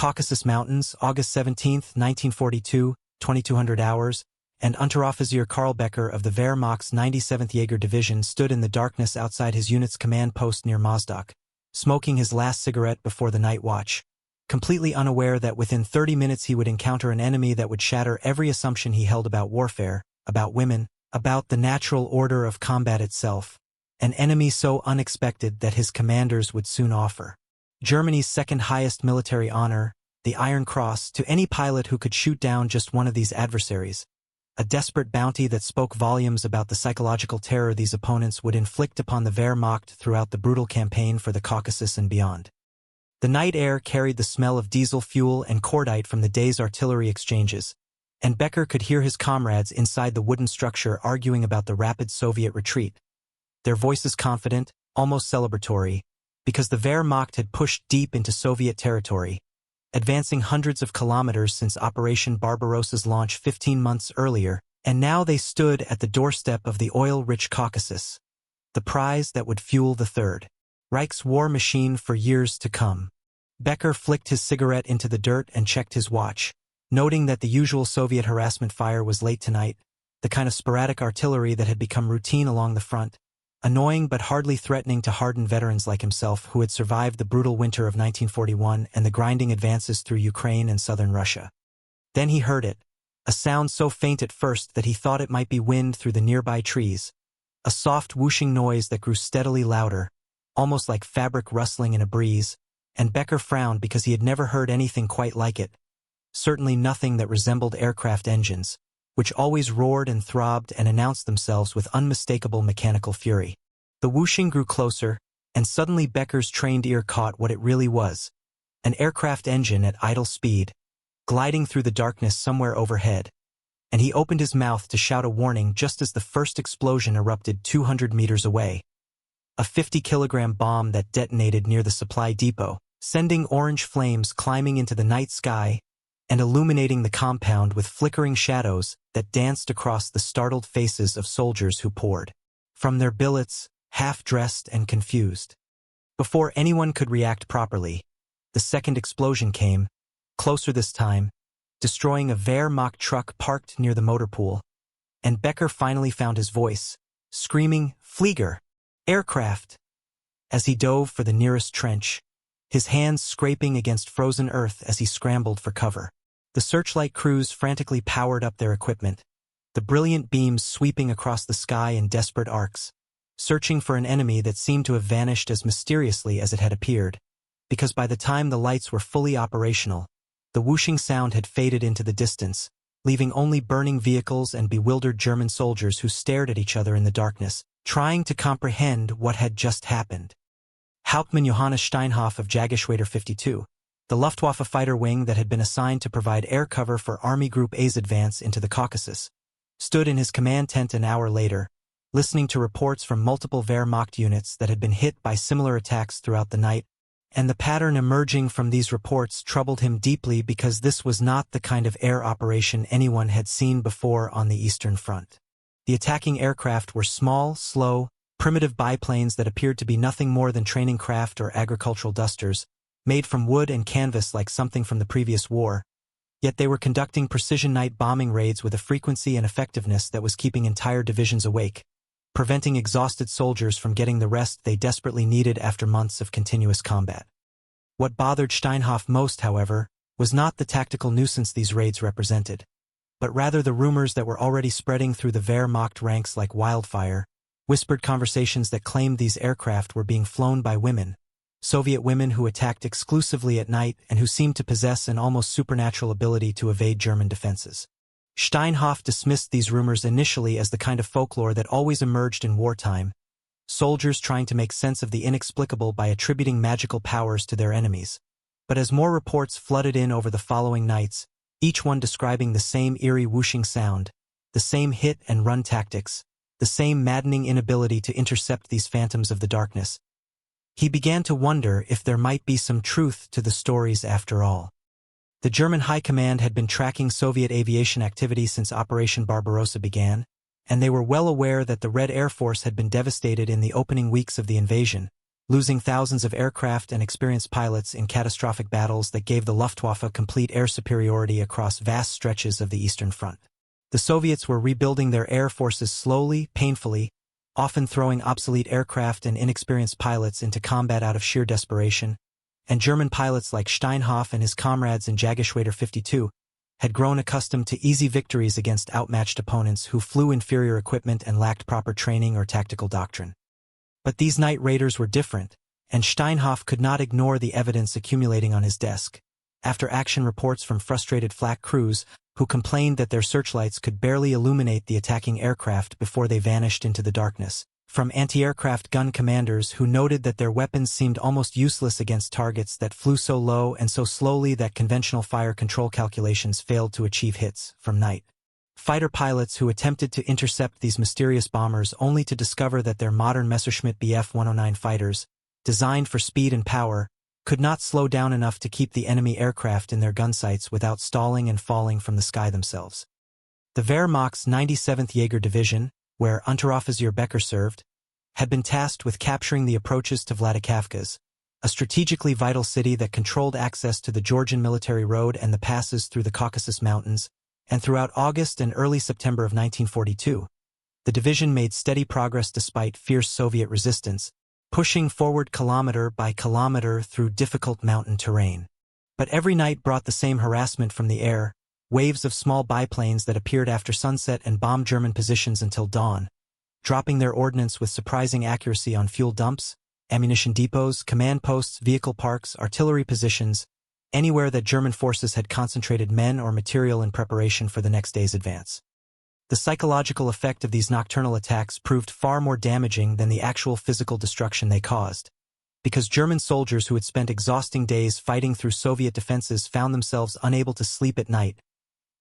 Caucasus Mountains, August 17, 1942, 2200 hours, and Unteroffizier Karl Becker of the Wehrmacht's 97th Jäger Division stood in the darkness outside his unit's command post near Mozdok, smoking his last cigarette before the night watch, completely unaware that within 30 minutes he would encounter an enemy that would shatter every assumption he held about warfare, about women, about the natural order of combat itself, an enemy so unexpected that his commanders would soon offer Germany's second highest military honor, the Iron Cross, to any pilot who could shoot down just one of these adversaries, a desperate bounty that spoke volumes about the psychological terror these opponents would inflict upon the Wehrmacht throughout the brutal campaign for the Caucasus and beyond. The night air carried the smell of diesel fuel and cordite from the day's artillery exchanges, and Becker could hear his comrades inside the wooden structure arguing about the rapid Soviet retreat, their voices confident, almost celebratory, because the Wehrmacht had pushed deep into Soviet territory, advancing hundreds of kilometers since Operation Barbarossa's launch 15 months earlier, and now they stood at the doorstep of the oil-rich Caucasus, the prize that would fuel the Third Reich's war machine for years to come. Becker flicked his cigarette into the dirt and checked his watch, noting that the usual Soviet harassment fire was late tonight, the kind of sporadic artillery that had become routine along the front, annoying but hardly threatening to hardened veterans like himself who had survived the brutal winter of 1941 and the grinding advances through Ukraine and southern Russia. Then he heard it, a sound so faint at first that he thought it might be wind through the nearby trees, a soft whooshing noise that grew steadily louder, almost like fabric rustling in a breeze, and Becker frowned because he had never heard anything quite like it, certainly nothing that resembled aircraft engines, which always roared and throbbed and announced themselves with unmistakable mechanical fury. The whooshing grew closer, and suddenly Becker's trained ear caught what it really was, an aircraft engine at idle speed, gliding through the darkness somewhere overhead, and he opened his mouth to shout a warning just as the first explosion erupted 200 meters away. A 50-kilogram bomb that detonated near the supply depot, sending orange flames climbing into the night sky and illuminating the compound with flickering shadows that danced across the startled faces of soldiers who poured from their billets, half-dressed and confused. Before anyone could react properly, the second explosion came, closer this time, destroying a Wehrmacht truck parked near the motor pool, and Becker finally found his voice, screaming, "Flieger! Aircraft!" as he dove for the nearest trench, his hands scraping against frozen earth as he scrambled for cover. The searchlight crews frantically powered up their equipment, the brilliant beams sweeping across the sky in desperate arcs, searching for an enemy that seemed to have vanished as mysteriously as it had appeared, because by the time the lights were fully operational, the whooshing sound had faded into the distance, leaving only burning vehicles and bewildered German soldiers who stared at each other in the darkness, trying to comprehend what had just happened. Hauptmann Johannes Steinhoff of Jägerdivision 52, the Luftwaffe fighter wing that had been assigned to provide air cover for Army Group A's advance into the Caucasus, stood in his command tent an hour later, listening to reports from multiple Wehrmacht units that had been hit by similar attacks throughout the night, and the pattern emerging from these reports troubled him deeply because this was not the kind of air operation anyone had seen before on the Eastern Front. The attacking aircraft were small, slow, primitive biplanes that appeared to be nothing more than training craft or agricultural dusters, made from wood and canvas like something from the previous war, yet they were conducting precision night bombing raids with a frequency and effectiveness that was keeping entire divisions awake, preventing exhausted soldiers from getting the rest they desperately needed after months of continuous combat. What bothered Steinhoff most, however, was not the tactical nuisance these raids represented, but rather the rumors that were already spreading through the Wehrmacht ranks like wildfire, whispered conversations that claimed these aircraft were being flown by women, Soviet women who attacked exclusively at night and who seemed to possess an almost supernatural ability to evade German defenses. Steinhoff dismissed these rumors initially as the kind of folklore that always emerged in wartime, soldiers trying to make sense of the inexplicable by attributing magical powers to their enemies. But as more reports flooded in over the following nights, each one describing the same eerie whooshing sound, the same hit-and-run tactics, the same maddening inability to intercept these phantoms of the darkness, he began to wonder if there might be some truth to the stories after all. The German High Command had been tracking Soviet aviation activity since Operation Barbarossa began, and they were well aware that the Red Air Force had been devastated in the opening weeks of the invasion, losing thousands of aircraft and experienced pilots in catastrophic battles that gave the Luftwaffe complete air superiority across vast stretches of the Eastern Front. The Soviets were rebuilding their air forces slowly, painfully, often throwing obsolete aircraft and inexperienced pilots into combat out of sheer desperation, and German pilots like Steinhoff and his comrades in Jägerdivision 52 had grown accustomed to easy victories against outmatched opponents who flew inferior equipment and lacked proper training or tactical doctrine. But these night raiders were different, and Steinhoff could not ignore the evidence accumulating on his desk. After action reports from frustrated flak crews, who complained that their searchlights could barely illuminate the attacking aircraft before they vanished into the darkness, from anti-aircraft gun commanders who noted that their weapons seemed almost useless against targets that flew so low and so slowly that conventional fire control calculations failed to achieve hits, from night fighter pilots who attempted to intercept these mysterious bombers only to discover that their modern Messerschmitt Bf 109 fighters, designed for speed and power, could not slow down enough to keep the enemy aircraft in their gun sights without stalling and falling from the sky themselves. The Wehrmacht's 97th Jäger Division, where Unteroffizier Becker served, had been tasked with capturing the approaches to Vladikavkaz, a strategically vital city that controlled access to the Georgian military road and the passes through the Caucasus Mountains, and throughout August and early September of 1942, the division made steady progress despite fierce Soviet resistance, pushing forward kilometer by kilometer through difficult mountain terrain. But every night brought the same harassment from the air, waves of small biplanes that appeared after sunset and bombed German positions until dawn, dropping their ordnance with surprising accuracy on fuel dumps, ammunition depots, command posts, vehicle parks, artillery positions, anywhere that German forces had concentrated men or material in preparation for the next day's advance. The psychological effect of these nocturnal attacks proved far more damaging than the actual physical destruction they caused, because German soldiers who had spent exhausting days fighting through Soviet defenses found themselves unable to sleep at night,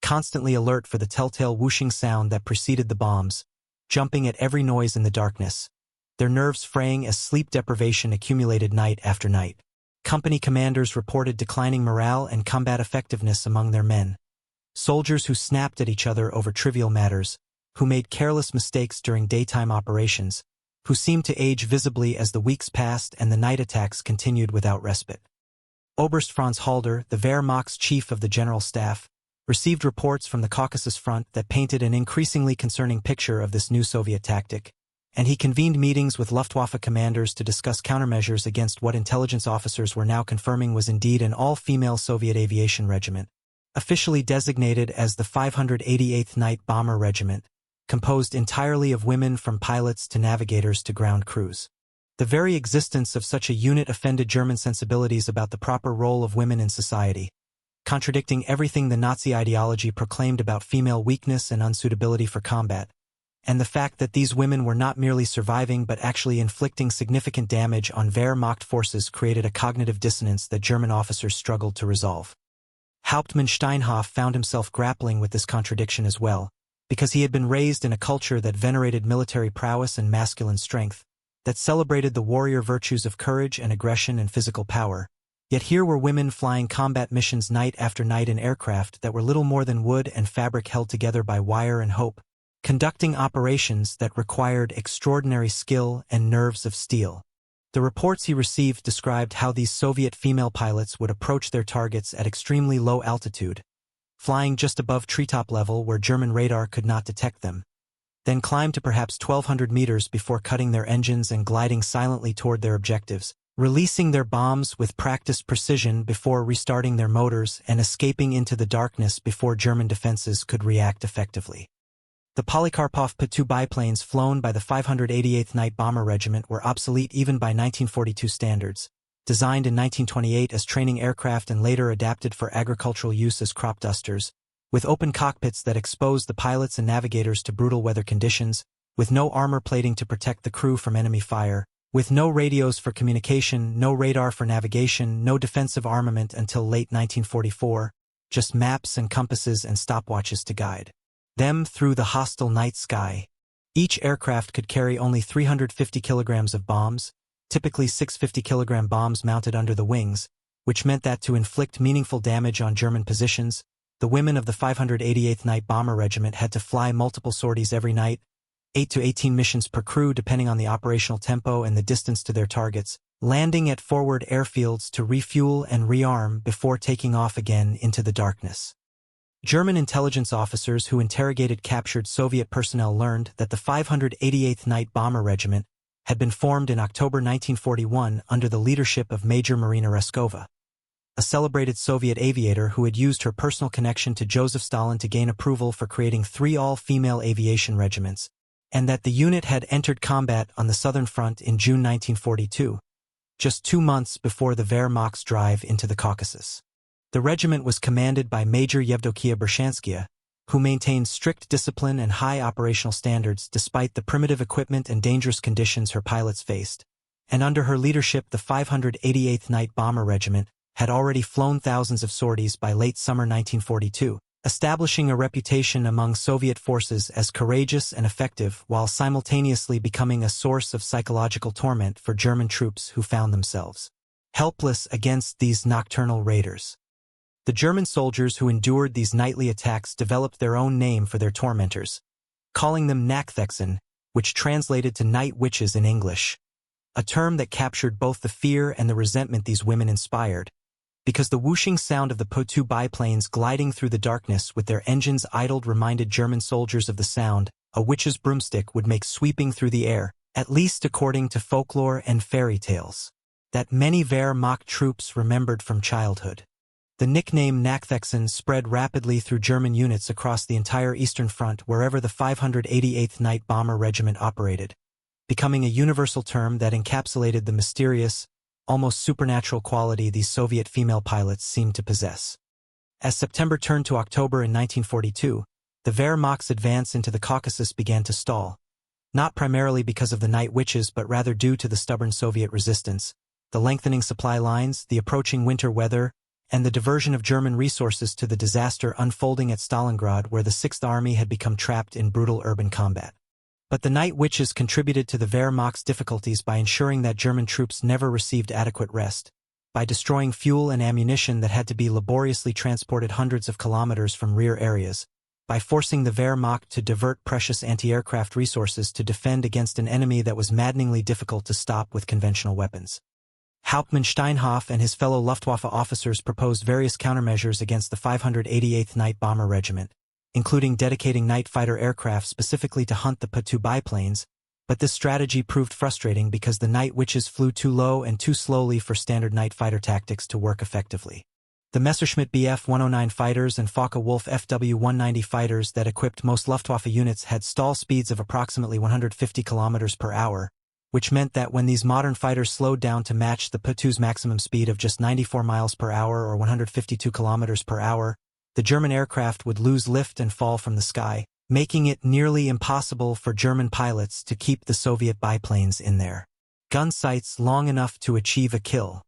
constantly alert for the telltale whooshing sound that preceded the bombs, jumping at every noise in the darkness, their nerves fraying as sleep deprivation accumulated night after night. Company commanders reported declining morale and combat effectiveness among their men. Soldiers who snapped at each other over trivial matters, who made careless mistakes during daytime operations, who seemed to age visibly as the weeks passed and the night attacks continued without respite. Oberst Franz Halder, the Wehrmacht's chief of the general staff, received reports from the Caucasus Front that painted an increasingly concerning picture of this new Soviet tactic, and he convened meetings with Luftwaffe commanders to discuss countermeasures against what intelligence officers were now confirming was indeed an all-female Soviet aviation regiment, officially designated as the 588th Night Bomber Regiment, composed entirely of women from pilots to navigators to ground crews. The very existence of such a unit offended German sensibilities about the proper role of women in society, contradicting everything the Nazi ideology proclaimed about female weakness and unsuitability for combat, and the fact that these women were not merely surviving but actually inflicting significant damage on Wehrmacht forces created a cognitive dissonance that German officers struggled to resolve. Hauptmann Steinhoff found himself grappling with this contradiction as well, because he had been raised in a culture that venerated military prowess and masculine strength, that celebrated the warrior virtues of courage and aggression and physical power. Yet here were women flying combat missions night after night in aircraft that were little more than wood and fabric held together by wire and hope, conducting operations that required extraordinary skill and nerves of steel. The reports he received described how these Soviet female pilots would approach their targets at extremely low altitude, flying just above treetop level where German radar could not detect them, then climb to perhaps 1,200 meters before cutting their engines and gliding silently toward their objectives, releasing their bombs with practiced precision before restarting their motors and escaping into the darkness before German defenses could react effectively. The Polikarpov P-2 biplanes flown by the 588th Night Bomber Regiment were obsolete even by 1942 standards, designed in 1928 as training aircraft and later adapted for agricultural use as crop dusters, with open cockpits that exposed the pilots and navigators to brutal weather conditions, with no armor plating to protect the crew from enemy fire, with no radios for communication, no radar for navigation, no defensive armament until late 1944, just maps and compasses and stopwatches to guide them through the hostile night sky. Each aircraft could carry only 350 kilograms of bombs, typically 650-kilogram bombs mounted under the wings, which meant that to inflict meaningful damage on German positions, the women of the 588th Night Bomber Regiment had to fly multiple sorties every night, 8 to 18 missions per crew depending on the operational tempo and the distance to their targets, landing at forward airfields to refuel and rearm before taking off again into the darkness. German intelligence officers who interrogated captured Soviet personnel learned that the 588th Night Bomber Regiment had been formed in October 1941 under the leadership of Major Marina Reskova, a celebrated Soviet aviator who had used her personal connection to Joseph Stalin to gain approval for creating 3 all-female aviation regiments, and that the unit had entered combat on the Southern Front in June 1942, just 2 months before the Wehrmacht's drive into the Caucasus. The regiment was commanded by Major Yevdokia Bershanskaya, who maintained strict discipline and high operational standards despite the primitive equipment and dangerous conditions her pilots faced, and under her leadership the 588th Night Bomber Regiment had already flown thousands of sorties by late summer 1942, establishing a reputation among Soviet forces as courageous and effective while simultaneously becoming a source of psychological torment for German troops who found themselves helpless against these nocturnal raiders. The German soldiers who endured these nightly attacks developed their own name for their tormentors, calling them Nachthexen, which translated to night witches in English, a term that captured both the fear and the resentment these women inspired, because the whooshing sound of the Po-2 biplanes gliding through the darkness with their engines idled reminded German soldiers of the sound a witch's broomstick would make sweeping through the air, at least according to folklore and fairy tales, that many Wehrmacht troops remembered from childhood. The nickname Nachthexen spread rapidly through German units across the entire Eastern Front wherever the 588th Night Bomber Regiment operated, becoming a universal term that encapsulated the mysterious, almost supernatural quality these Soviet female pilots seemed to possess. As September turned to October in 1942, the Wehrmacht's advance into the Caucasus began to stall, not primarily because of the night witches but rather due to the stubborn Soviet resistance, the lengthening supply lines, the approaching winter weather, and the diversion of German resources to the disaster unfolding at Stalingrad where the 6th Army had become trapped in brutal urban combat. But the night witches contributed to the Wehrmacht's difficulties by ensuring that German troops never received adequate rest, by destroying fuel and ammunition that had to be laboriously transported hundreds of kilometers from rear areas, by forcing the Wehrmacht to divert precious anti-aircraft resources to defend against an enemy that was maddeningly difficult to stop with conventional weapons. Hauptmann Steinhoff and his fellow Luftwaffe officers proposed various countermeasures against the 588th Night Bomber Regiment, including dedicating night fighter aircraft specifically to hunt the Po-2 biplanes, but this strategy proved frustrating because the night witches flew too low and too slowly for standard night fighter tactics to work effectively. The Messerschmitt Bf-109 fighters and Focke-Wulf Fw-190 fighters that equipped most Luftwaffe units had stall speeds of approximately 150 km per hour, which meant that when these modern fighters slowed down to match the Po-2's maximum speed of just 94 miles per hour or 152 kilometers per hour, the German aircraft would lose lift and fall from the sky, making it nearly impossible for German pilots to keep the Soviet biplanes in their gun sights long enough to achieve a kill.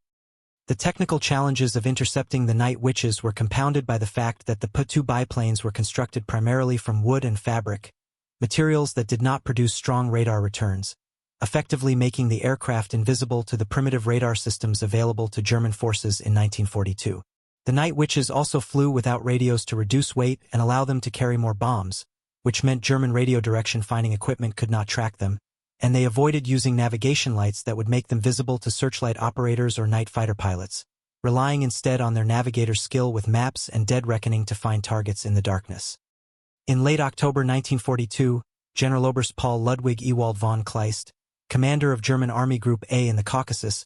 The technical challenges of intercepting the night witches were compounded by the fact that the Po-2 biplanes were constructed primarily from wood and fabric, materials that did not produce strong radar returns, effectively making the aircraft invisible to the primitive radar systems available to German forces in 1942. The night witches also flew without radios to reduce weight and allow them to carry more bombs, which meant German radio direction finding equipment could not track them, and they avoided using navigation lights that would make them visible to searchlight operators or night fighter pilots, relying instead on their navigator's skill with maps and dead reckoning to find targets in the darkness. In late October 1942, Generaloberst Paul Ludwig Ewald von Kleist, commander of German Army Group A in the Caucasus,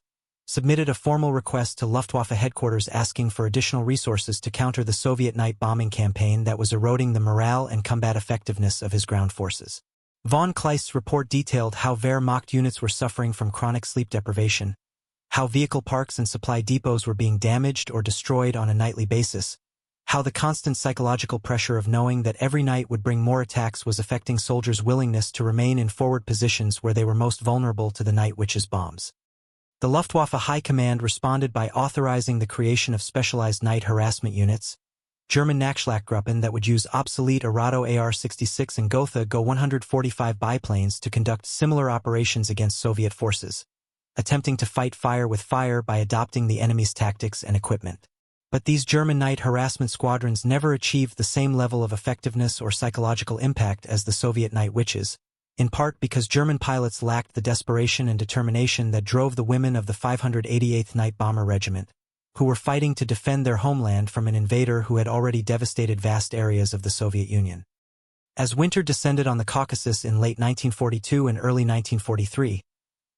submitted a formal request to Luftwaffe headquarters asking for additional resources to counter the Soviet night bombing campaign that was eroding the morale and combat effectiveness of his ground forces. Von Kleist's report detailed how Wehrmacht units were suffering from chronic sleep deprivation, how vehicle parks and supply depots were being damaged or destroyed on a nightly basis, how the constant psychological pressure of knowing that every night would bring more attacks was affecting soldiers' willingness to remain in forward positions where they were most vulnerable to the night witches' bombs. The Luftwaffe High Command responded by authorizing the creation of specialized night harassment units, German Nachschlaggruppen that would use obsolete Arado AR-66 and Gotha Go-145 biplanes to conduct similar operations against Soviet forces, attempting to fight fire with fire by adopting the enemy's tactics and equipment. But these German night harassment squadrons never achieved the same level of effectiveness or psychological impact as the Soviet night witches, in part because German pilots lacked the desperation and determination that drove the women of the 588th Night Bomber Regiment, who were fighting to defend their homeland from an invader who had already devastated vast areas of the Soviet Union. As winter descended on the Caucasus in late 1942 and early 1943,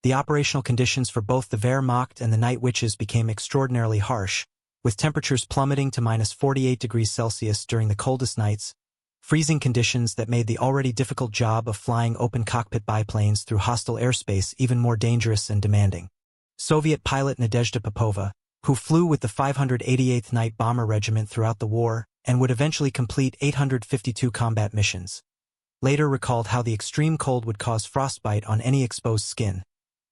the operational conditions for both the Wehrmacht and the Night Witches became extraordinarily harsh, with temperatures plummeting to -48°C during the coldest nights, freezing conditions that made the already difficult job of flying open cockpit biplanes through hostile airspace even more dangerous and demanding. Soviet pilot Nadezhda Popova, who flew with the 588th Night Bomber Regiment throughout the war and would eventually complete 852 combat missions, later recalled how the extreme cold would cause frostbite on any exposed skin,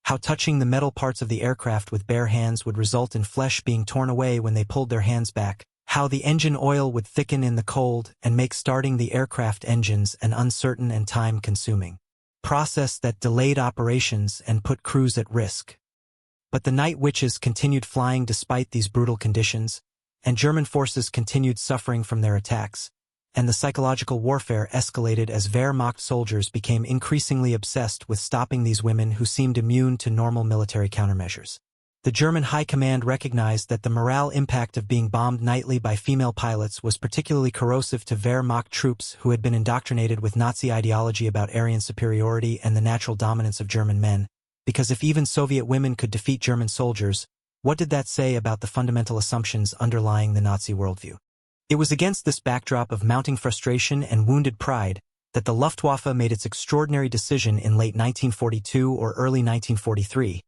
how touching the metal parts of the aircraft with bare hands would result in flesh being torn away when they pulled their hands back, how the engine oil would thicken in the cold and make starting the aircraft engines an uncertain and time-consuming process that delayed operations and put crews at risk. But the Night Witches continued flying despite these brutal conditions, and German forces continued suffering from their attacks, and the psychological warfare escalated as Wehrmacht soldiers became increasingly obsessed with stopping these women who seemed immune to normal military countermeasures. The German High Command recognized that the morale impact of being bombed nightly by female pilots was particularly corrosive to Wehrmacht troops who had been indoctrinated with Nazi ideology about Aryan superiority and the natural dominance of German men, because if even Soviet women could defeat German soldiers, what did that say about the fundamental assumptions underlying the Nazi worldview? It was against this backdrop of mounting frustration and wounded pride that the Luftwaffe made its extraordinary decision in late 1942 or early 1943.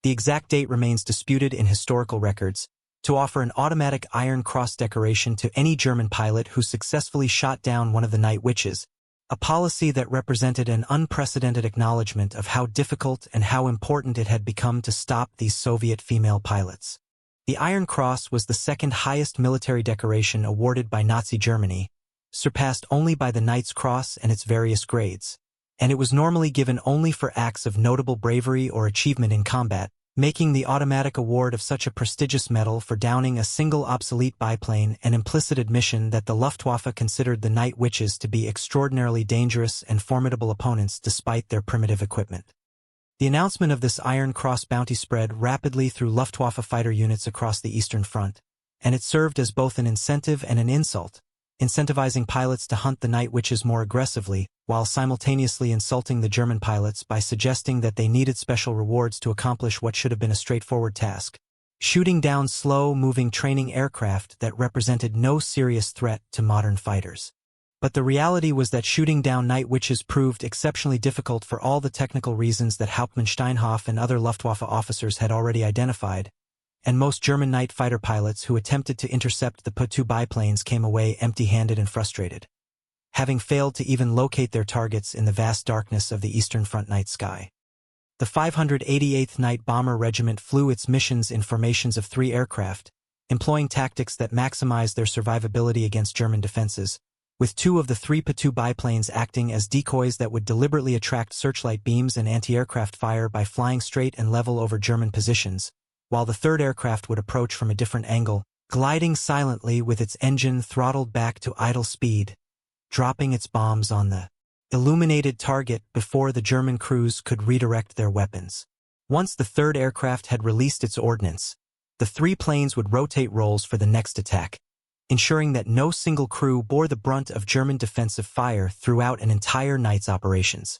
The exact date remains disputed in historical records, to offer an automatic Iron Cross decoration to any German pilot who successfully shot down one of the Night Witches, a policy that represented an unprecedented acknowledgement of how difficult and how important it had become to stop these Soviet female pilots. The Iron Cross was the second highest military decoration awarded by Nazi Germany, surpassed only by the Knight's Cross and its various grades, and it was normally given only for acts of notable bravery or achievement in combat, making the automatic award of such a prestigious medal for downing a single obsolete biplane an implicit admission that the Luftwaffe considered the Night Witches to be extraordinarily dangerous and formidable opponents despite their primitive equipment. The announcement of this Iron Cross bounty spread rapidly through Luftwaffe fighter units across the Eastern Front, and it served as both an incentive and an insult, incentivizing pilots to hunt the Night Witches more aggressively, while simultaneously insulting the German pilots by suggesting that they needed special rewards to accomplish what should have been a straightforward task: shooting down slow-moving training aircraft that represented no serious threat to modern fighters. But the reality was that shooting down Night Witches proved exceptionally difficult for all the technical reasons that Hauptmann Steinhoff and other Luftwaffe officers had already identified, and most German night fighter pilots who attempted to intercept the P-2 biplanes came away empty-handed and frustrated, having failed to even locate their targets in the vast darkness of the Eastern Front night sky. The 588th Night Bomber Regiment flew its missions in formations of 3 aircraft, employing tactics that maximized their survivability against German defenses, with 2 of the 3 P-2 biplanes acting as decoys that would deliberately attract searchlight beams and anti-aircraft fire by flying straight and level over German positions, while the 3rd aircraft would approach from a different angle, gliding silently with its engine throttled back to idle speed, dropping its bombs on the illuminated target before the German crews could redirect their weapons. Once the 3rd aircraft had released its ordnance, the 3 planes would rotate roles for the next attack, ensuring that no single crew bore the brunt of German defensive fire throughout an entire night's operations.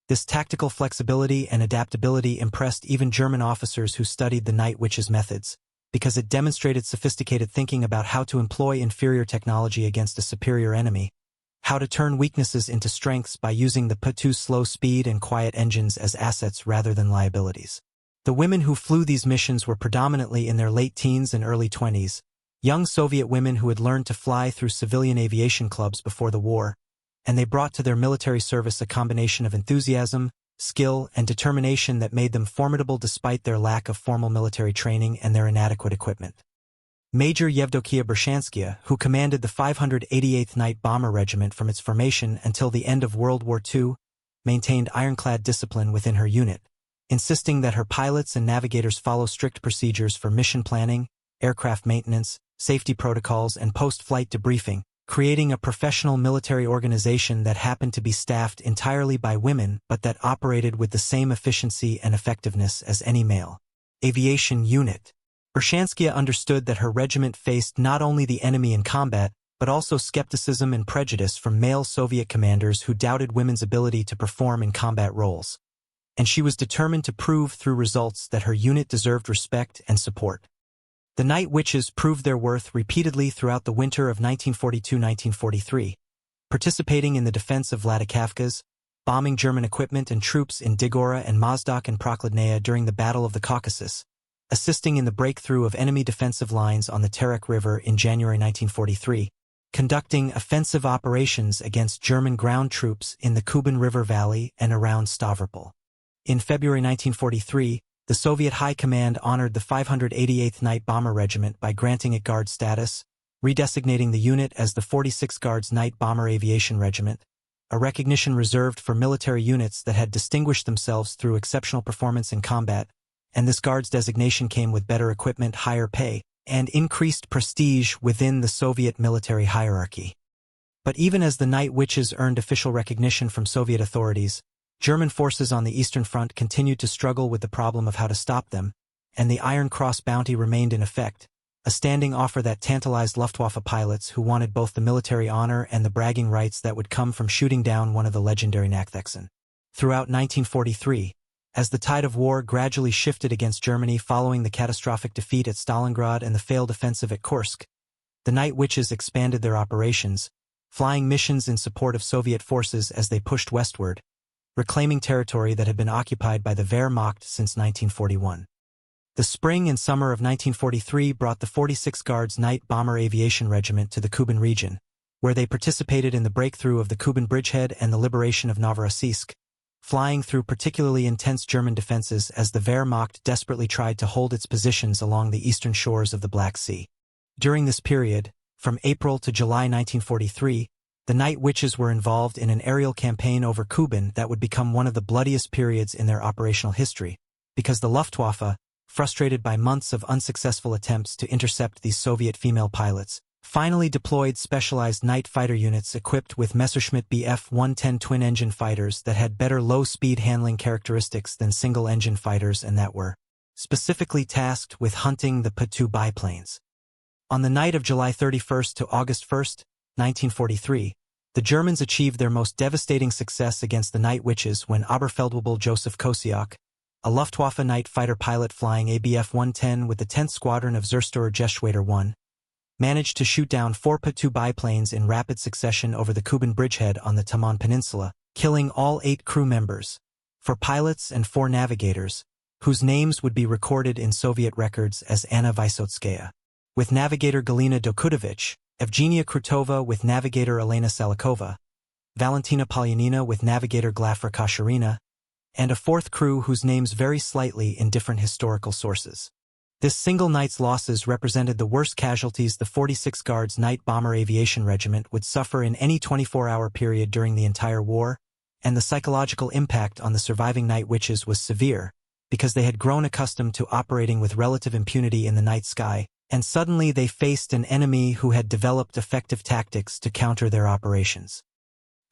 This tactical flexibility and adaptability impressed even German officers who studied the Night Witches' methods, because it demonstrated sophisticated thinking about how to employ inferior technology against a superior enemy, how to turn weaknesses into strengths by using the P-2's slow speed and quiet engines as assets rather than liabilities. The women who flew these missions were predominantly in their late teens and early 20s, young Soviet women who had learned to fly through civilian aviation clubs before the war, and they brought to their military service a combination of enthusiasm, skill, and determination that made them formidable despite their lack of formal military training and their inadequate equipment. Major Yevdokia Bershanskaya, who commanded the 588th Night Bomber Regiment from its formation until the end of World War II, maintained ironclad discipline within her unit, insisting that her pilots and navigators follow strict procedures for mission planning, aircraft maintenance, safety protocols, and post-flight debriefing, creating a professional military organization that happened to be staffed entirely by women but that operated with the same efficiency and effectiveness as any male aviation unit. Bershanskia understood that her regiment faced not only the enemy in combat, but also skepticism and prejudice from male Soviet commanders who doubted women's ability to perform in combat roles. And she was determined to prove through results that her unit deserved respect and support. The Night Witches proved their worth repeatedly throughout the winter of 1942-1943, participating in the defense of Vladikavkaz, bombing German equipment and troops in Digora and Mozdok and Prokladnaya during the Battle of the Caucasus, assisting in the breakthrough of enemy defensive lines on the Terek River in January 1943, conducting offensive operations against German ground troops in the Kuban River Valley and around Stavropol. In February 1943, the Soviet High Command honored the 588th Night Bomber Regiment by granting it Guard status, redesignating the unit as the 46th Guards Night Bomber Aviation Regiment, a recognition reserved for military units that had distinguished themselves through exceptional performance in combat, and this Guards designation came with better equipment, higher pay, and increased prestige within the Soviet military hierarchy. But even as the Night Witches earned official recognition from Soviet authorities, German forces on the Eastern Front continued to struggle with the problem of how to stop them, and the Iron Cross bounty remained in effect, a standing offer that tantalized Luftwaffe pilots who wanted both the military honor and the bragging rights that would come from shooting down one of the legendary Nachthexen. Throughout 1943, as the tide of war gradually shifted against Germany following the catastrophic defeat at Stalingrad and the failed offensive at Kursk, the Night Witches expanded their operations, flying missions in support of Soviet forces as they pushed westward, reclaiming territory that had been occupied by the Wehrmacht since 1941. The spring and summer of 1943 brought the 46th Guards Night Bomber Aviation Regiment to the Kuban region, where they participated in the breakthrough of the Kuban bridgehead and the liberation of Novorossiysk, flying through particularly intense German defenses as the Wehrmacht desperately tried to hold its positions along the eastern shores of the Black Sea. During this period, from April to July 1943, the Night Witches were involved in an aerial campaign over Kuban that would become one of the bloodiest periods in their operational history, because the Luftwaffe, frustrated by months of unsuccessful attempts to intercept these Soviet female pilots, finally deployed specialized night fighter units equipped with Messerschmitt Bf-110 twin-engine fighters that had better low-speed handling characteristics than single-engine fighters and that were specifically tasked with hunting the P-2 biplanes. On the night of July 31st to August 1st, 1943, the Germans achieved their most devastating success against the Night Witches when Oberfeldwebel Joseph Kosiak, a Luftwaffe night fighter pilot flying ABF-110 with the 10th Squadron of Zerstörer Geschwader 1, managed to shoot down 4 P-2 biplanes in rapid succession over the Kuban bridgehead on the Taman Peninsula, killing all 8 crew members, 4 pilots and 4 navigators, whose names would be recorded in Soviet records as Anna Vysotskaya, with navigator Galina Dokudovich, Evgenia Krutova with navigator Elena Salikova, Valentina Polyanina with navigator Glafra Kashirina, and a 4th crew whose names vary slightly in different historical sources. This single night's losses represented the worst casualties the 46th Guards Night Bomber Aviation Regiment would suffer in any 24-hour period during the entire war, and the psychological impact on the surviving Night Witches was severe, because they had grown accustomed to operating with relative impunity in the night sky, and suddenly they faced an enemy who had developed effective tactics to counter their operations.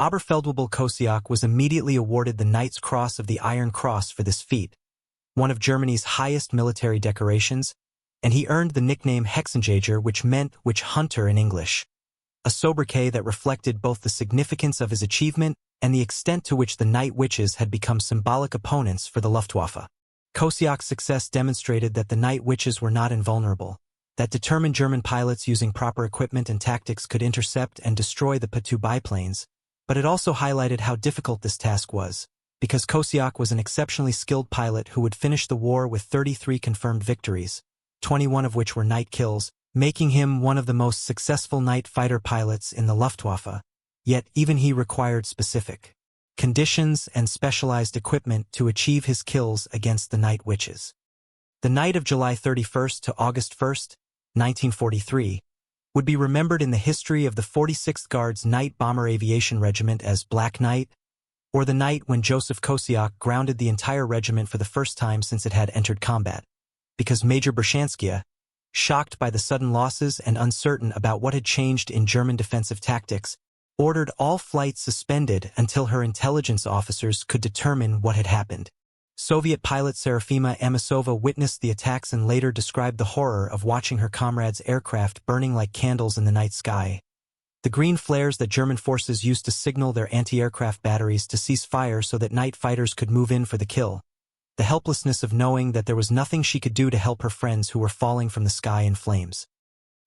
Oberfeldwebel Kosiak was immediately awarded the Knight's Cross of the Iron Cross for this feat, one of Germany's highest military decorations, and he earned the nickname Hexenjäger, which meant witch hunter in English, a sobriquet that reflected both the significance of his achievement and the extent to which the Night Witches had become symbolic opponents for the Luftwaffe. Kosiak's success demonstrated that the Night Witches were not invulnerable, that determined German pilots using proper equipment and tactics could intercept and destroy the P-2 biplanes, but it also highlighted how difficult this task was, because Kosiak was an exceptionally skilled pilot who would finish the war with 33 confirmed victories, 21 of which were night kills, making him one of the most successful night fighter pilots in the Luftwaffe, yet even he required specific conditions and specialized equipment to achieve his kills against the Night Witches. The night of July 31st to August 1st, 1943, would be remembered in the history of the 46th Guards Night Bomber Aviation Regiment as Black Night, or the night when Joseph Kosiak grounded the entire regiment for the first time since it had entered combat, because Major Bershanskia, shocked by the sudden losses and uncertain about what had changed in German defensive tactics, ordered all flights suspended until her intelligence officers could determine what had happened. Soviet pilot Serafima Amasova witnessed the attacks and later described the horror of watching her comrades' aircraft burning like candles in the night sky. The green flares that German forces used to signal their anti-aircraft batteries to cease fire so that night fighters could move in for the kill. The helplessness of knowing that there was nothing she could do to help her friends who were falling from the sky in flames.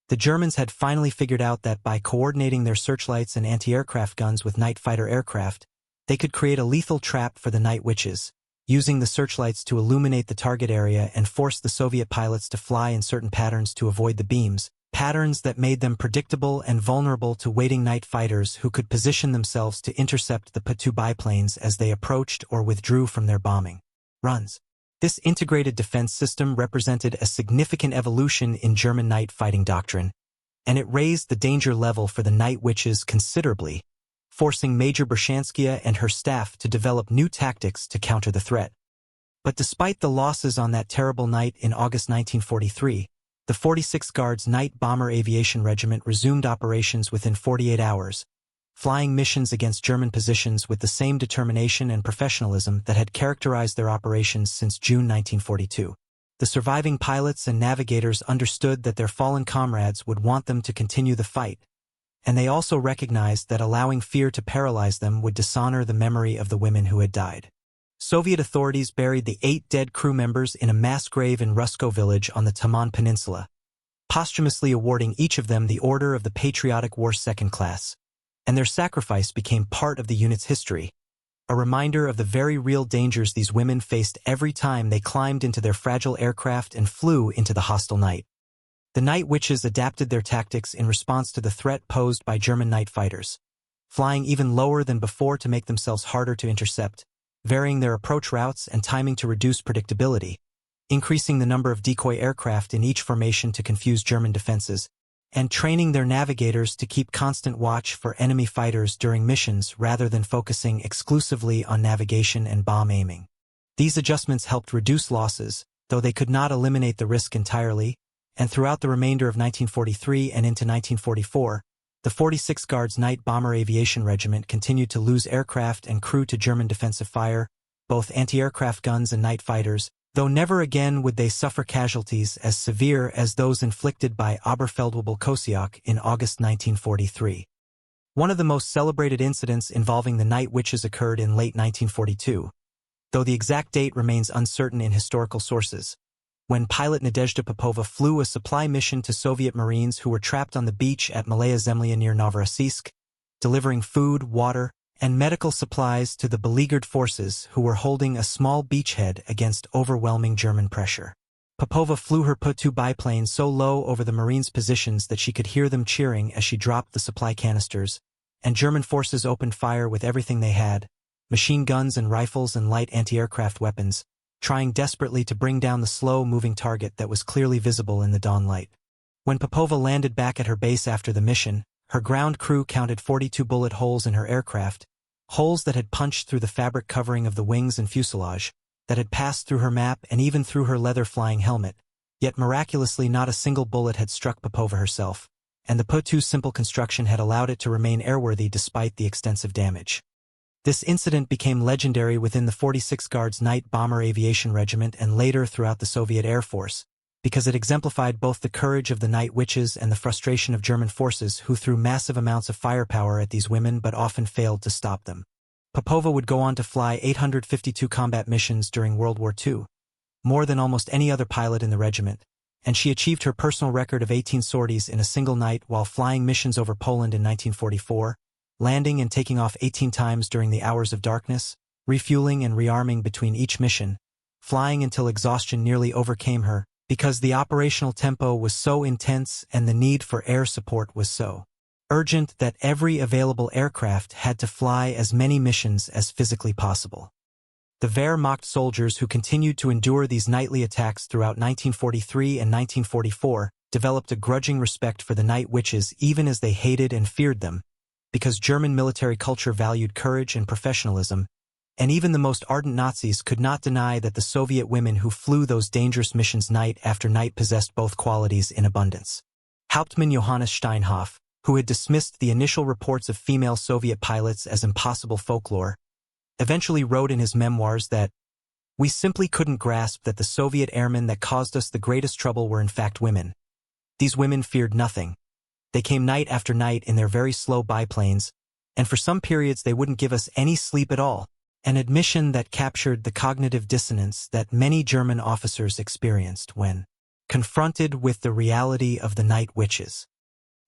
The Germans had finally figured out that by coordinating their searchlights and anti-aircraft guns with night fighter aircraft, they could create a lethal trap for the night witches, using the searchlights to illuminate the target area and force the Soviet pilots to fly in certain patterns to avoid the beams, patterns that made them predictable and vulnerable to waiting night fighters who could position themselves to intercept the P-2 biplanes as they approached or withdrew from their bombing runs. This integrated defense system represented a significant evolution in German night fighting doctrine, and it raised the danger level for the night witches considerably, forcing Major Bershanskia and her staff to develop new tactics to counter the threat. But despite the losses on that terrible night in August 1943, the 46th Guards Night Bomber Aviation Regiment resumed operations within 48 hours, flying missions against German positions with the same determination and professionalism that had characterized their operations since June 1942. The surviving pilots and navigators understood that their fallen comrades would want them to continue the fight, and they also recognized that allowing fear to paralyze them would dishonor the memory of the women who had died. Soviet authorities buried the 8 dead crew members in a mass grave in Rusko village on the Taman Peninsula, posthumously awarding each of them the Order of the Patriotic War Second Class, and their sacrifice became part of the unit's history, a reminder of the very real dangers these women faced every time they climbed into their fragile aircraft and flew into the hostile night. The night witches adapted their tactics in response to the threat posed by German night fighters, flying even lower than before to make themselves harder to intercept, varying their approach routes and timing to reduce predictability, increasing the number of decoy aircraft in each formation to confuse German defenses, and training their navigators to keep constant watch for enemy fighters during missions rather than focusing exclusively on navigation and bomb aiming. These adjustments helped reduce losses, though they could not eliminate the risk entirely, and throughout the remainder of 1943 and into 1944, the 46th Guards Night Bomber Aviation Regiment continued to lose aircraft and crew to German defensive fire, both anti-aircraft guns and night fighters, though never again would they suffer casualties as severe as those inflicted by Oberfeldwebel Kosiak in August 1943. One of the most celebrated incidents involving the night witches occurred in late 1942, though the exact date remains uncertain in historical sources, when pilot Nadezhda Popova flew a supply mission to Soviet Marines who were trapped on the beach at Malaya Zemlya near Novorossiysk, delivering food, water, and medical supplies to the beleaguered forces who were holding a small beachhead against overwhelming German pressure. Popova flew her P-2 biplane so low over the Marines' positions that she could hear them cheering as she dropped the supply canisters, and German forces opened fire with everything they had, machine guns and rifles and light anti-aircraft weapons, trying desperately to bring down the slow-moving target that was clearly visible in the dawn light. When Popova landed back at her base after the mission, her ground crew counted 42 bullet holes in her aircraft, holes that had punched through the fabric covering of the wings and fuselage, that had passed through her map and even through her leather flying helmet, yet miraculously not a single bullet had struck Popova herself, and the P-2's simple construction had allowed it to remain airworthy despite the extensive damage. This incident became legendary within the 46th Guards Night Bomber Aviation Regiment and later throughout the Soviet Air Force, because it exemplified both the courage of the night witches and the frustration of German forces who threw massive amounts of firepower at these women but often failed to stop them. Popova would go on to fly 852 combat missions during World War II, more than almost any other pilot in the regiment, and she achieved her personal record of 18 sorties in a single night while flying missions over Poland in 1944, landing and taking off 18 times during the hours of darkness, refueling and rearming between each mission, flying until exhaustion nearly overcame her, because the operational tempo was so intense and the need for air support was so urgent that every available aircraft had to fly as many missions as physically possible. The Wehrmacht soldiers who continued to endure these nightly attacks throughout 1943 and 1944 developed a grudging respect for the night witches even as they hated and feared them, because German military culture valued courage and professionalism, And even the most ardent Nazis could not deny that the Soviet women who flew those dangerous missions night after night possessed both qualities in abundance. Hauptmann Johannes Steinhoff, who had dismissed the initial reports of female Soviet pilots as impossible folklore, eventually wrote in his memoirs that, "We simply couldn't grasp that the Soviet airmen that caused us the greatest trouble were in fact women. These women feared nothing. They came night after night in their very slow biplanes, and for some periods they wouldn't give us any sleep at all." An admission that captured the cognitive dissonance that many German officers experienced when confronted with the reality of the night witches.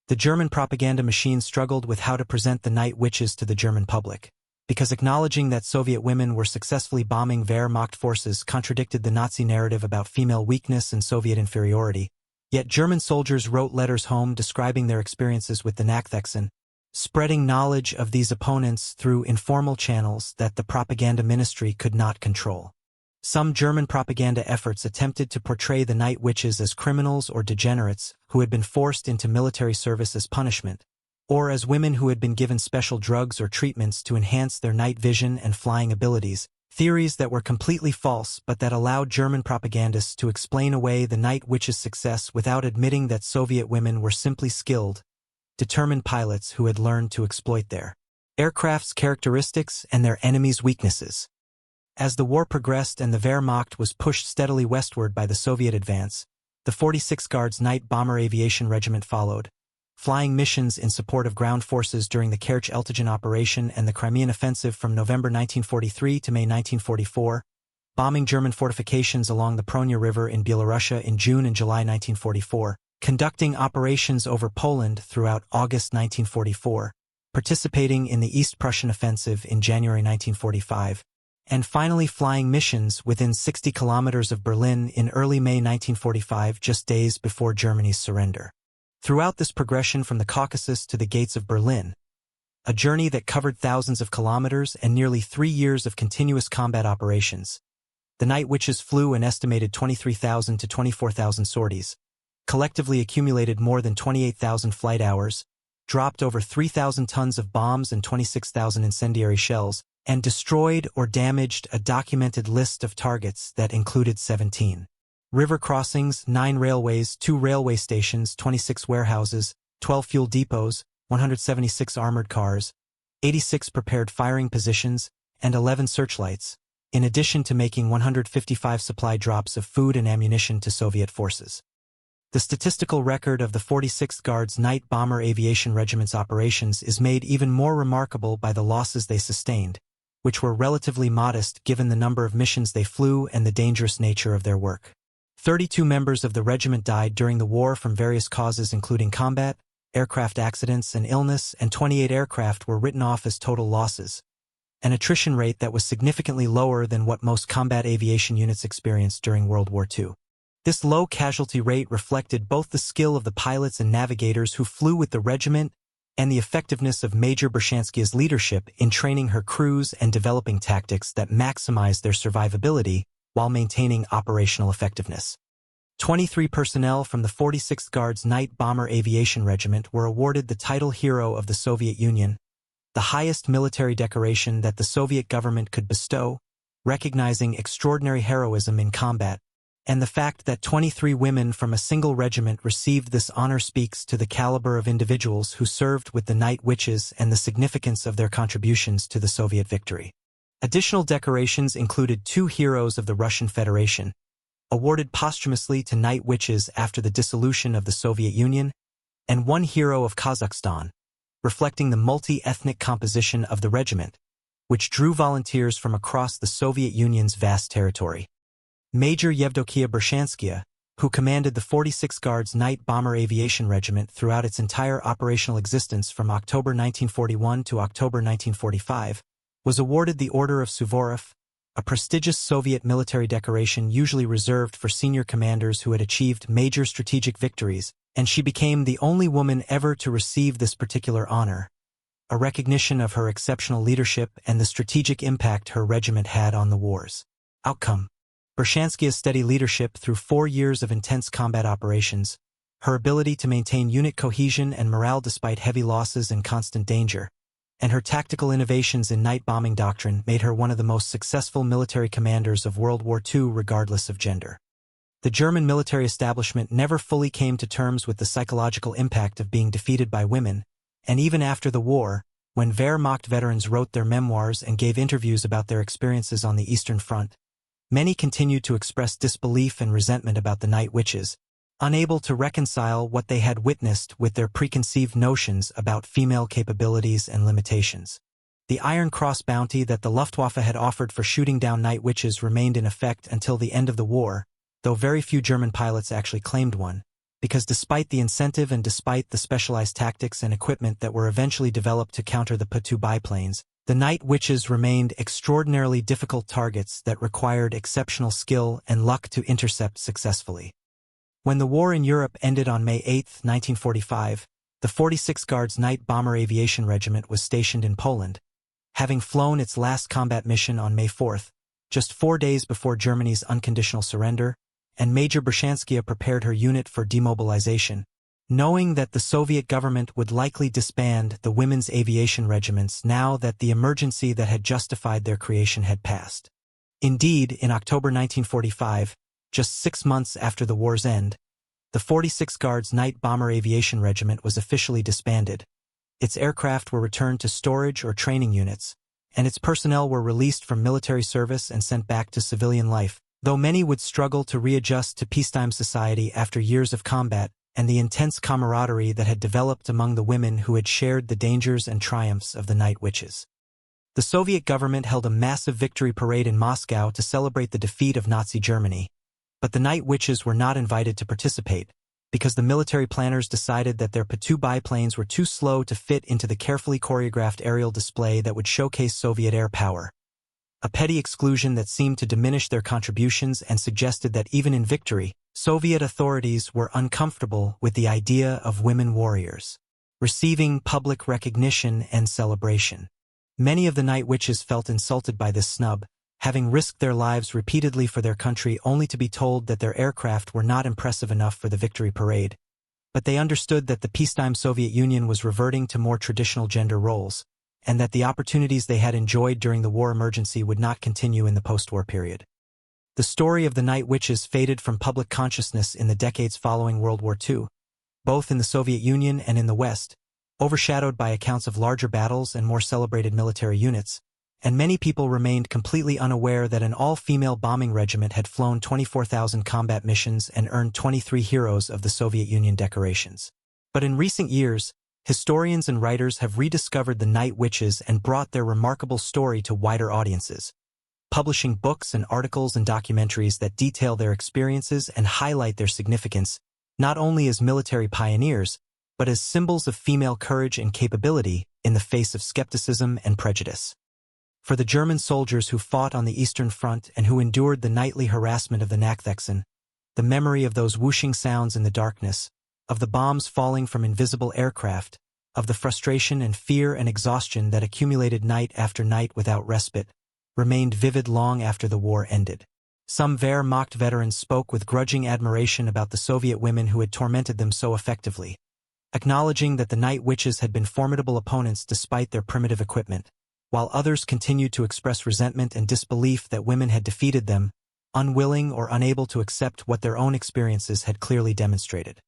The German propaganda machine struggled with how to present the night witches to the German public, because acknowledging that Soviet women were successfully bombing Wehrmacht forces contradicted the Nazi narrative about female weakness and Soviet inferiority. Yet German soldiers wrote letters home describing their experiences with the Nachthexen, spreading knowledge of these opponents through informal channels that the propaganda ministry could not control. Some German propaganda efforts attempted to portray the night witches as criminals or degenerates who had been forced into military service as punishment, or as women who had been given special drugs or treatments to enhance their night vision and flying abilities, theories that were completely false but that allowed German propagandists to explain away the night witches' success without admitting that Soviet women were simply skilled, determined pilots who had learned to exploit their aircraft's characteristics and their enemies' weaknesses. As the war progressed and the Wehrmacht was pushed steadily westward by the Soviet advance, the 46th Guards Night Bomber Aviation Regiment followed, flying missions in support of ground forces during the Kerch-Eltigen operation and the Crimean Offensive from November 1943 to May 1944, bombing German fortifications along the Pronya River in Belarusia in June and July 1944, conducting operations over Poland throughout August 1944, participating in the East Prussian Offensive in January 1945, and finally flying missions within 60 kilometers of Berlin in early May 1945, just days before Germany's surrender. Throughout this progression from the Caucasus to the gates of Berlin, a journey that covered thousands of kilometers and nearly 3 years of continuous combat operations, the Night Witches flew an estimated 23,000 to 24,000 sorties, collectively accumulated more than 28,000 flight hours, dropped over 3,000 tons of bombs and 26,000 incendiary shells, and destroyed or damaged a documented list of targets that included 17 river crossings, 9 railways, 2 railway stations, 26 warehouses, 12 fuel depots, 176 armored cars, 86 prepared firing positions, and 11 searchlights, in addition to making 155 supply drops of food and ammunition to Soviet forces. The statistical record of the 46th Guards Night Bomber Aviation Regiment's operations is made even more remarkable by the losses they sustained, which were relatively modest given the number of missions they flew and the dangerous nature of their work. 32 members of the regiment died during the war from various causes including combat, aircraft accidents, and illness, and 28 aircraft were written off as total losses, an attrition rate that was significantly lower than what most combat aviation units experienced during World War II. This low casualty rate reflected both the skill of the pilots and navigators who flew with the regiment and the effectiveness of Major Bershanskia's leadership in training her crews and developing tactics that maximized their survivability while maintaining operational effectiveness. 23 personnel from the 46th Guards Night Bomber Aviation Regiment were awarded the title Hero of the Soviet Union, the highest military decoration that the Soviet government could bestow, recognizing extraordinary heroism in combat. And the fact that 23 women from a single regiment received this honor speaks to the caliber of individuals who served with the Night Witches and the significance of their contributions to the Soviet victory. Additional decorations included 2 heroes of the Russian Federation, awarded posthumously to Night Witches after the dissolution of the Soviet Union, and 1 hero of Kazakhstan, reflecting the multi-ethnic composition of the regiment, which drew volunteers from across the Soviet Union's vast territory. Major Yevdokia Bershanskia, who commanded the 46th Guards Night Bomber Aviation Regiment throughout its entire operational existence from October 1941 to October 1945, was awarded the Order of Suvorov, a prestigious Soviet military decoration usually reserved for senior commanders who had achieved major strategic victories, and she became the only woman ever to receive this particular honor, a recognition of her exceptional leadership and the strategic impact her regiment had on the war's outcome. Bershanskia's steady leadership through 4 years of intense combat operations, her ability to maintain unit cohesion and morale despite heavy losses and constant danger, and her tactical innovations in night bombing doctrine made her one of the most successful military commanders of World War II regardless of gender. The German military establishment never fully came to terms with the psychological impact of being defeated by women, and even after the war, when Wehrmacht veterans wrote their memoirs and gave interviews about their experiences on the Eastern Front, many continued to express disbelief and resentment about the night witches, unable to reconcile what they had witnessed with their preconceived notions about female capabilities and limitations. The Iron Cross bounty that the Luftwaffe had offered for shooting down night witches remained in effect until the end of the war, though very few German pilots actually claimed one, because despite the incentive and despite the specialized tactics and equipment that were eventually developed to counter the P-2 biplanes, the night witches remained extraordinarily difficult targets that required exceptional skill and luck to intercept successfully. When the war in Europe ended on May 8, 1945, the 46th Guards Night Bomber Aviation Regiment was stationed in Poland, having flown its last combat mission on May 4, just 4 days before Germany's unconditional surrender, and Major Brzezinska prepared her unit for demobilization, knowing that the Soviet government would likely disband the women's aviation regiments now that the emergency that had justified their creation had passed. Indeed, in October 1945, just 6 months after the war's end, the 46th Guards Night Bomber Aviation Regiment was officially disbanded. Its aircraft were returned to storage or training units, and its personnel were released from military service and sent back to civilian life, though many would struggle to readjust to peacetime society after years of combat and the intense camaraderie that had developed among the women who had shared the dangers and triumphs of the night witches. The Soviet government held a massive victory parade in Moscow to celebrate the defeat of Nazi Germany, but the night witches were not invited to participate, because the military planners decided that their P-2 biplanes were too slow to fit into the carefully choreographed aerial display that would showcase Soviet air power. A petty exclusion that seemed to diminish their contributions and suggested that even in victory, Soviet authorities were uncomfortable with the idea of women warriors receiving public recognition and celebration. Many of the night witches felt insulted by this snub, having risked their lives repeatedly for their country only to be told that their aircraft were not impressive enough for the victory parade. But they understood that the peacetime Soviet Union was reverting to more traditional gender roles, and that the opportunities they had enjoyed during the war emergency would not continue in the post-war period. The story of the night witches faded from public consciousness in the decades following World War II, both in the Soviet Union and in the West, overshadowed by accounts of larger battles and more celebrated military units, and many people remained completely unaware that an all-female bombing regiment had flown 24,000 combat missions and earned 23 Heroes of the Soviet Union decorations. But in recent years, historians and writers have rediscovered the night witches and brought their remarkable story to wider audiences, publishing books and articles and documentaries that detail their experiences and highlight their significance, not only as military pioneers, but as symbols of female courage and capability in the face of skepticism and prejudice. For the German soldiers who fought on the Eastern Front and who endured the nightly harassment of the Nachwechseln, the memory of those whooshing sounds in the darkness, of the bombs falling from invisible aircraft, of the frustration and fear and exhaustion that accumulated night after night without respite, remained vivid long after the war ended. Some Wehrmacht veterans spoke with grudging admiration about the Soviet women who had tormented them so effectively, acknowledging that the night witches had been formidable opponents despite their primitive equipment, while others continued to express resentment and disbelief that women had defeated them, unwilling or unable to accept what their own experiences had clearly demonstrated.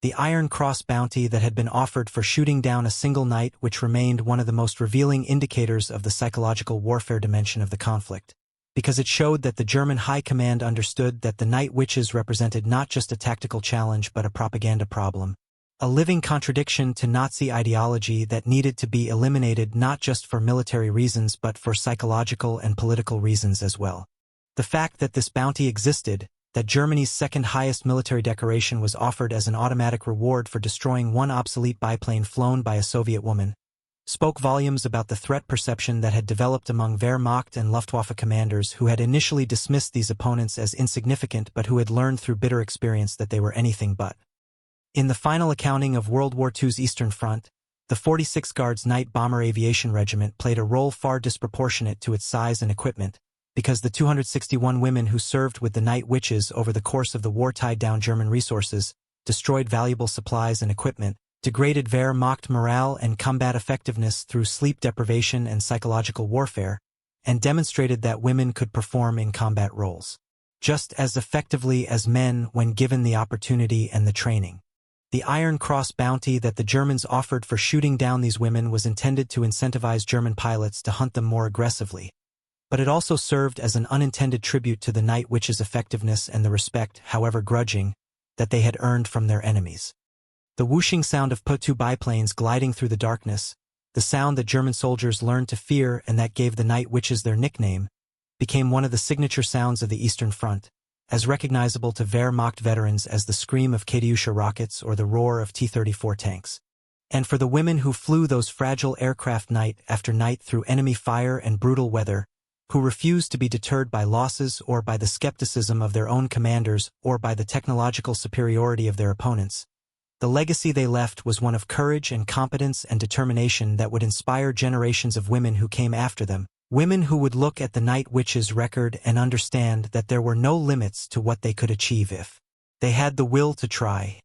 The Iron Cross bounty that had been offered for shooting down a single night witch remained one of the most revealing indicators of the psychological warfare dimension of the conflict, because it showed that the German High Command understood that the night witches represented not just a tactical challenge but a propaganda problem, a living contradiction to Nazi ideology that needed to be eliminated not just for military reasons but for psychological and political reasons as well. The fact that this bounty existed, that Germany's second highest military decoration was offered as an automatic reward for destroying one obsolete biplane flown by a Soviet woman, spoke volumes about the threat perception that had developed among Wehrmacht and Luftwaffe commanders who had initially dismissed these opponents as insignificant but who had learned through bitter experience that they were anything but. In the final accounting of World War II's Eastern Front, the 46th Guards Night Bomber Aviation Regiment played a role far disproportionate to its size and equipment, because the 261 women who served with the night witches over the course of the war tied down German resources, destroyed valuable supplies and equipment, degraded Wehrmacht morale and combat effectiveness through sleep deprivation and psychological warfare, and demonstrated that women could perform in combat roles just as effectively as men when given the opportunity and the training. The Iron Cross bounty that the Germans offered for shooting down these women was intended to incentivize German pilots to hunt them more aggressively, but it also served as an unintended tribute to the night witches' effectiveness and the respect, however grudging, that they had earned from their enemies. The whooshing sound of P-2 biplanes gliding through the darkness, the sound that German soldiers learned to fear and that gave the night witches their nickname, became one of the signature sounds of the Eastern Front, as recognizable to Wehrmacht veterans as the scream of Katyusha rockets or the roar of T-34 tanks. And for the women who flew those fragile aircraft night after night through enemy fire and brutal weather, who refused to be deterred by losses or by the skepticism of their own commanders or by the technological superiority of their opponents, the legacy they left was one of courage and competence and determination that would inspire generations of women who came after them, women who would look at the Night Witches' record and understand that there were no limits to what they could achieve if they had the will to try.